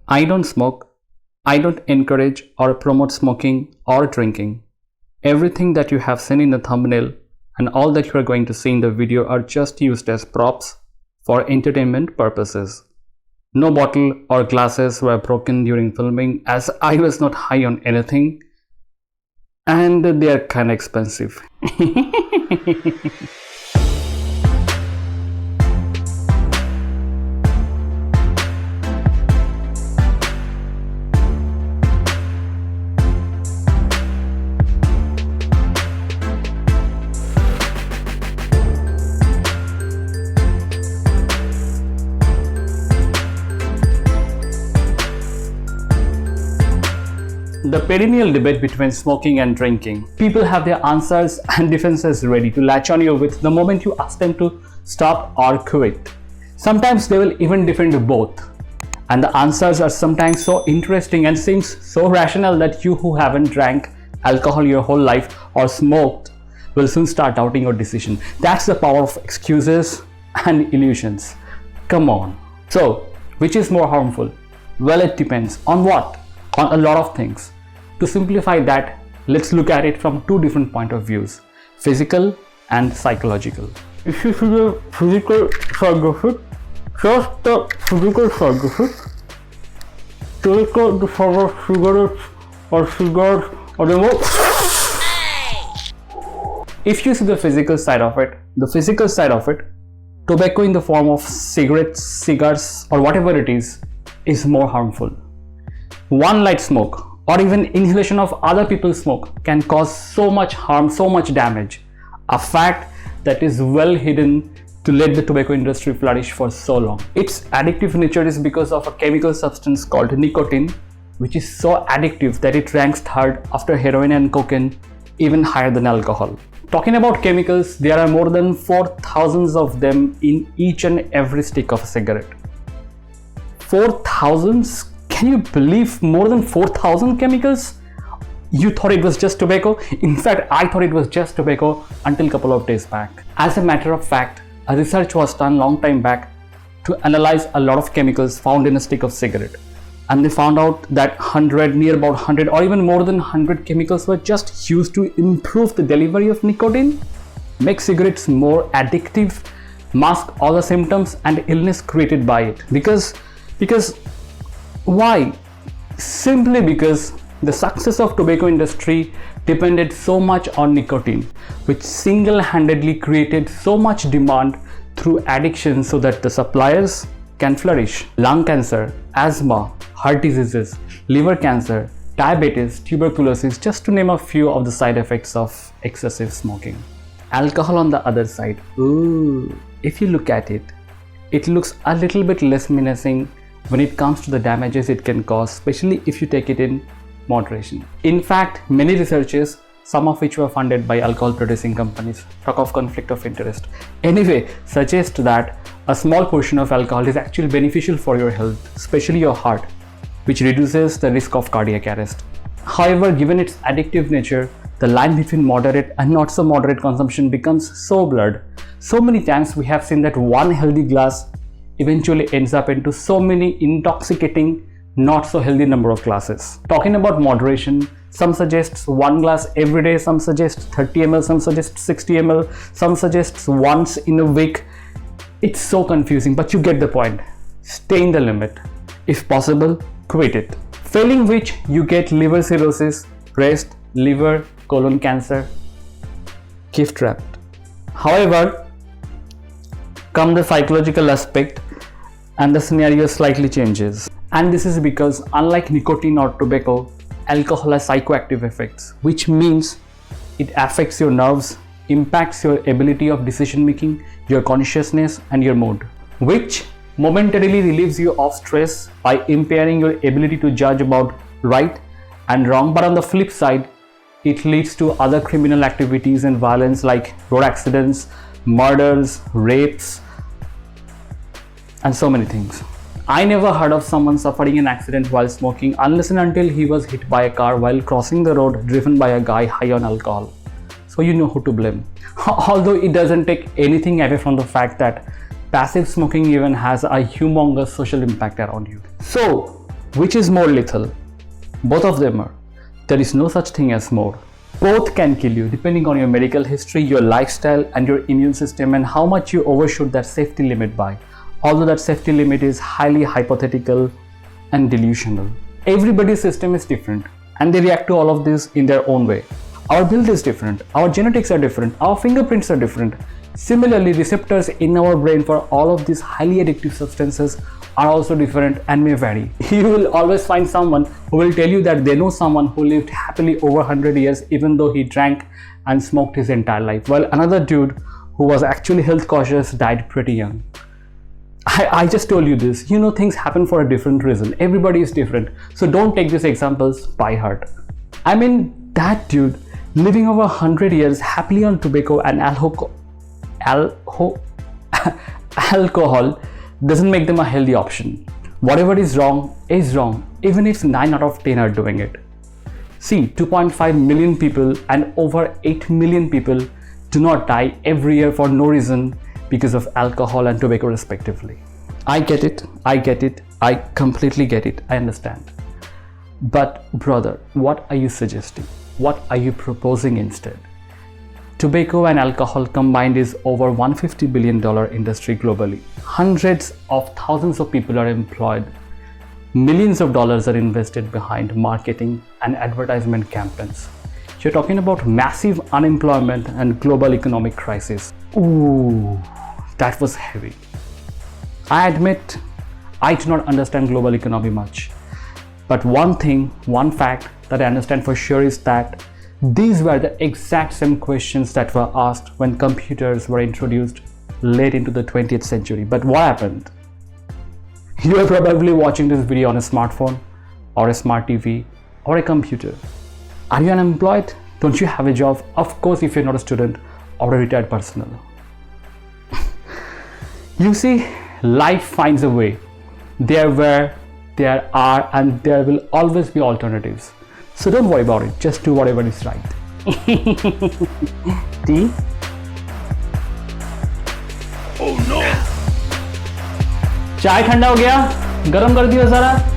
I don't smoke. I don't encourage or promote smoking or drinking. Everything that you have seen in the thumbnail and all that you are going to see in the video are just used as props for entertainment purposes. No bottle or glasses were broken during filming as I was not high on anything, and they are kinda expensive. The perennial debate between smoking and drinking. People have their answers and defenses ready to latch on you with the moment you ask them to stop or quit. Sometimes they will even defend both. And the answers are sometimes so interesting and seems so rational that you who haven't drank alcohol your whole life or smoked will soon start doubting your decision. That's the power of excuses and illusions. Come on. So, which is more harmful? Well, it depends. On what? On a lot of things. To simplify that, let's look at it from two different point of views, physical and psychological. If you see the physical side of it, just the physical side of it, take the side of cigarettes or cigars or the more. If you see the physical side of it, tobacco in the form of cigarettes, cigars or whatever it is more harmful. One light smoke or even inhalation of other people's smoke can cause so much harm, so much damage. A fact that is well hidden to let the tobacco industry flourish for so long. Its addictive nature is because of a chemical substance called nicotine, which is so addictive that it ranks third after heroin and cocaine, even higher than alcohol. Talking about chemicals, there are more than 4,000 of them in each and every stick of a cigarette. 4,000? Can you believe more than 4,000 chemicals? You thought it was just tobacco? In fact, I thought it was just tobacco until a couple of days back. As a matter of fact, a research was done long time back to analyze a lot of chemicals found in a stick of cigarette. And they found out that near about 100 or even more than 100 chemicals were just used to improve the delivery of nicotine, make cigarettes more addictive, mask all the symptoms and illness created by it. Because why? Simply because the success of tobacco industry depended so much on nicotine, which single-handedly created so much demand through addiction so that the suppliers can flourish. Lung cancer, asthma, heart diseases, liver cancer, diabetes, tuberculosis, just to name a few of the side effects of excessive smoking. Alcohol on the other side, if you look at it, it looks a little bit less menacing when it comes to the damages it can cause, especially if you take it in moderation. In fact, many researches, some of which were funded by alcohol producing companies, talk of conflict of interest, anyway, suggest that a small portion of alcohol is actually beneficial for your health, especially your heart, which reduces the risk of cardiac arrest. However, given its addictive nature, the line between moderate and not so moderate consumption becomes so blurred. So many times we have seen that one healthy glass eventually ends up into so many intoxicating, not so healthy number of glasses. Talking about moderation, some suggests one glass every day, some suggest 30 ml, some suggest 60 ml, some suggests once in a week. It's so confusing, but you get the point. Stay in the limit. If possible, quit it. Failing which, you get liver cirrhosis, breast, liver, colon cancer. Gift wrapped. However, come the psychological aspect and the scenario slightly changes. And this is because unlike nicotine or tobacco, alcohol has psychoactive effects, which means it affects your nerves, impacts your ability of decision making, your consciousness and your mood, which momentarily relieves you of stress by impairing your ability to judge about right and wrong. But on the flip side, it leads to other criminal activities and violence like road accidents, murders, rapes, and so many things. I never heard of someone suffering an accident while smoking unless and until he was hit by a car while crossing the road driven by a guy high on alcohol. So you know who to blame. Although it doesn't take anything away from the fact that passive smoking even has a humongous social impact around you. So which is more lethal? Both of them are. There is no such thing as more. Both can kill you depending on your medical history, your lifestyle, and your immune system, and how much you overshoot that safety limit by. Although that safety limit is highly hypothetical and delusional. Everybody's system is different and they react to all of this in their own way. Our build is different, our genetics are different, our fingerprints are different. Similarly, receptors in our brain for all of these highly addictive substances are also different and may vary. You will always find someone who will tell you that they know someone who lived happily over 100 years even though he drank and smoked his entire life, while another dude who was actually health cautious died pretty young. I just told you this. Things happen for a different reason. Everybody is different. So don't take these examples by heart. I mean, that dude living over 100 years happily on tobacco and alcohol doesn't make them a healthy option. Whatever is wrong, even if 9 out of 10 are doing it. See, 2.5 million people and over 8 million people do not die every year for no reason because of alcohol and tobacco respectively. I get it, I completely get it, I understand. But brother, what are you suggesting? What are you proposing instead? Tobacco and alcohol combined is over $150 billion industry globally. Hundreds of thousands of people are employed. Millions of dollars are invested behind marketing and advertisement campaigns. You're talking about massive unemployment and global economic crisis. Ooh, that was heavy. I admit, I do not understand global economy much. But one fact that I understand for sure is that these were the exact same questions that were asked when computers were introduced late into the 20th century. But what happened? You are probably watching this video on a smartphone or a smart TV or a computer. Are you unemployed? Don't you have a job? Of course, if you're not a student or a retired personnel. You see, life finds a way. There are and there will always be alternatives. So don't worry about it. Just do whatever is right. Tea? Oh no! चाय ठंडा हो गया, गरम कर दियो जरा.